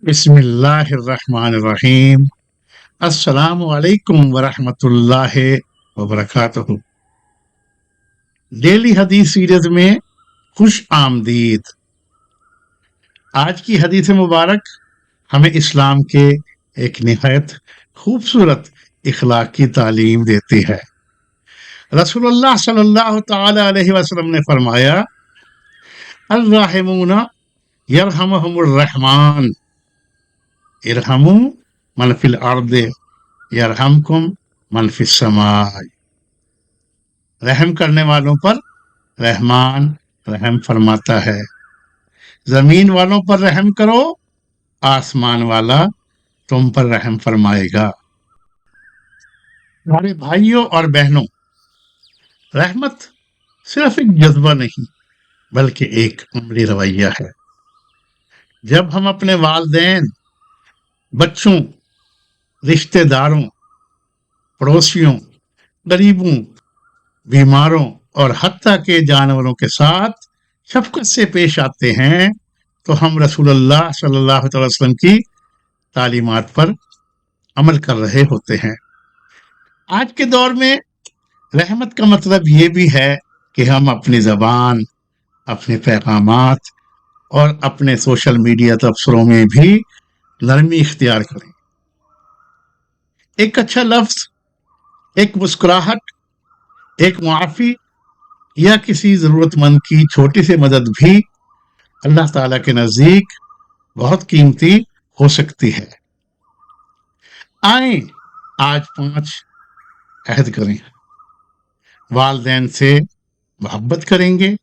بسم اللہ الرحمن الرحیم۔ السلام علیکم ورحمۃ اللہ وبرکاتہ۔ ڈیلی حدیث سیریز میں خوش آمدید۔ آج کی حدیث مبارک ہمیں اسلام کے ایک نہایت خوبصورت اخلاق کی تعلیم دیتی ہے۔ رسول اللہ صلی اللہ تعالی علیہ وسلم نے فرمایا، الراحمون یرحمہم الرحمن ارحموا من فی الارض یرحمکم من فی السماء۔ رحم کرنے والوں پر رحمان رحم فرماتا ہے۔ زمین والوں پر رحم کرو، آسمان والا تم پر رحم فرمائے گا۔ ہمارے بھائیوں اور بہنوں، رحمت صرف ایک جذبہ نہیں بلکہ ایک عملی رویہ ہے۔ جب ہم اپنے والدین، بچوں، رشتہ داروں، پڑوسیوں، غریبوں، بیماروں اور حتیٰ کہ جانوروں کے ساتھ شفقت سے پیش آتے ہیں تو ہم رسول اللہ صلی اللہ علیہ وسلم کی تعلیمات پر عمل کر رہے ہوتے ہیں۔ آج کے دور میں رحمت کا مطلب یہ بھی ہے کہ ہم اپنی زبان، اپنے پیغامات اور اپنے سوشل میڈیا تبصروں میں بھی نرمی اختیار کریں۔ ایک اچھا لفظ، ایک مسکراہٹ، ایک معافی یا کسی ضرورت مند کی چھوٹی سی مدد بھی اللہ تعالیٰ کے نزدیک بہت قیمتی ہو سکتی ہے۔ آئیں آج 5 عہد کریں۔ والدین سے محبت کریں گے،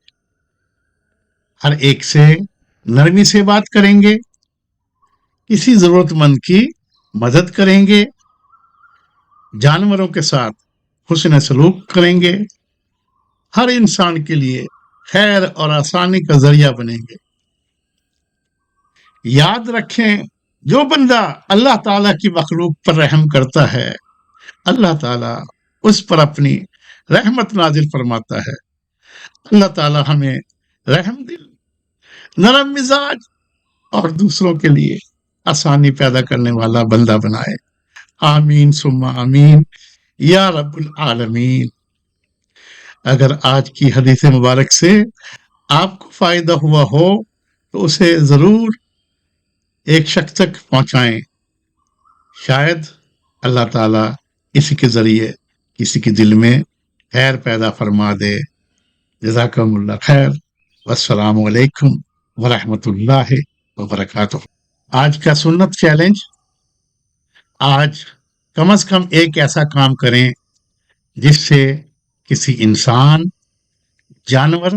ہر ایک سے نرمی سے بات کریں گے، کسی ضرورت مند کی مدد کریں گے، جانوروں کے ساتھ حسن سلوک کریں گے، ہر انسان کے لیے خیر اور آسانی کا ذریعہ بنیں گے۔ یاد رکھیں، جو بندہ اللہ تعالیٰ کی مخلوق پر رحم کرتا ہے، اللہ تعالیٰ اس پر اپنی رحمت نازل فرماتا ہے۔ اللہ تعالیٰ ہمیں رحم دل، نرم مزاج اور دوسروں کے لیے آسانی پیدا کرنے والا بندہ بنائے۔ آمین ثم آمین یا رب العالمین۔ اگر آج کی حدیث مبارک سے آپ کو فائدہ ہوا ہو تو اسے ضرور ایک شخص تک پہنچائیں، شاید اللہ تعالیٰ اسی کے ذریعے کسی کے دل میں خیر پیدا فرما دے۔ جزاکم اللہ خیر، والسلام علیکم ورحمۃ اللہ وبرکاتہ۔ آج کا سنت چیلنج، آج کم از کم ایک ایسا کام کریں جس سے کسی انسان، جانور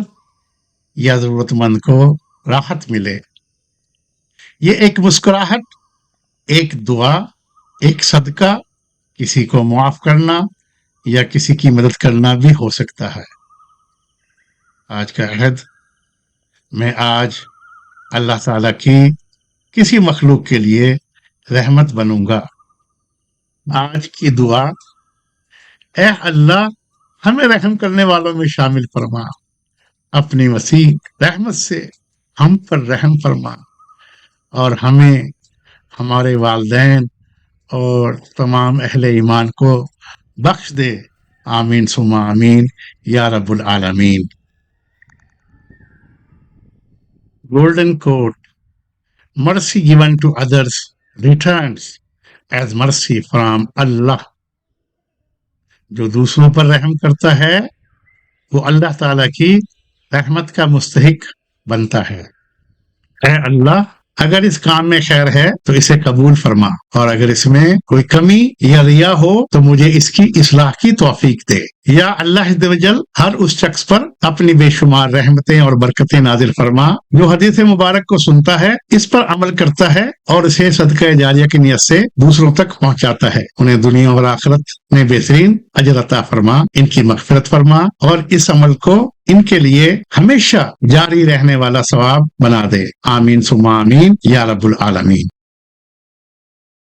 یا ضرورت مند کو راحت ملے۔ یہ ایک مسکراہٹ، ایک دعا، ایک صدقہ، کسی کو معاف کرنا یا کسی کی مدد کرنا بھی ہو سکتا ہے۔ آج کا عہد، میں آج اللہ تعالیٰ کی کسی مخلوق کے لیے رحمت بنوں گا۔ آج کی دعا، اے اللہ ہمیں رحم کرنے والوں میں شامل فرما، اپنی وسیع رحمت سے ہم پر رحم فرما اور ہمیں، ہمارے والدین اور تمام اہل ایمان کو بخش دے۔ آمین ثم آمین یا رب العالمین۔ Golden quote, mercy given to others returns as mercy from Allah۔ جو دوسروں پر رحم کرتا ہے وہ اللہ تعالیٰ کی رحمت کا مستحق بنتا ہے۔ اے اللہ، اگر اس کام میں خیر ہے تو اسے قبول فرما، اور اگر اس میں کوئی کمی یا ریا ہو تو مجھے اس کی اصلاح کی توفیق دے۔ یا اللہ عز و جل ہر اس شخص پر اپنی بے شمار رحمتیں اور برکتیں نازل فرما جو حدیث مبارک کو سنتا ہے، اس پر عمل کرتا ہے اور اسے صدقہ جاریہ کی نیت سے دوسروں تک پہنچاتا ہے۔ انہیں دنیا اور آخرت میں بہترین اجر عطا فرما، ان کی مغفرت فرما اور اس عمل کو ان کے لیے ہمیشہ جاری رہنے والا ثواب بنا دے۔ آمین ثم آمین یا رب العالمین۔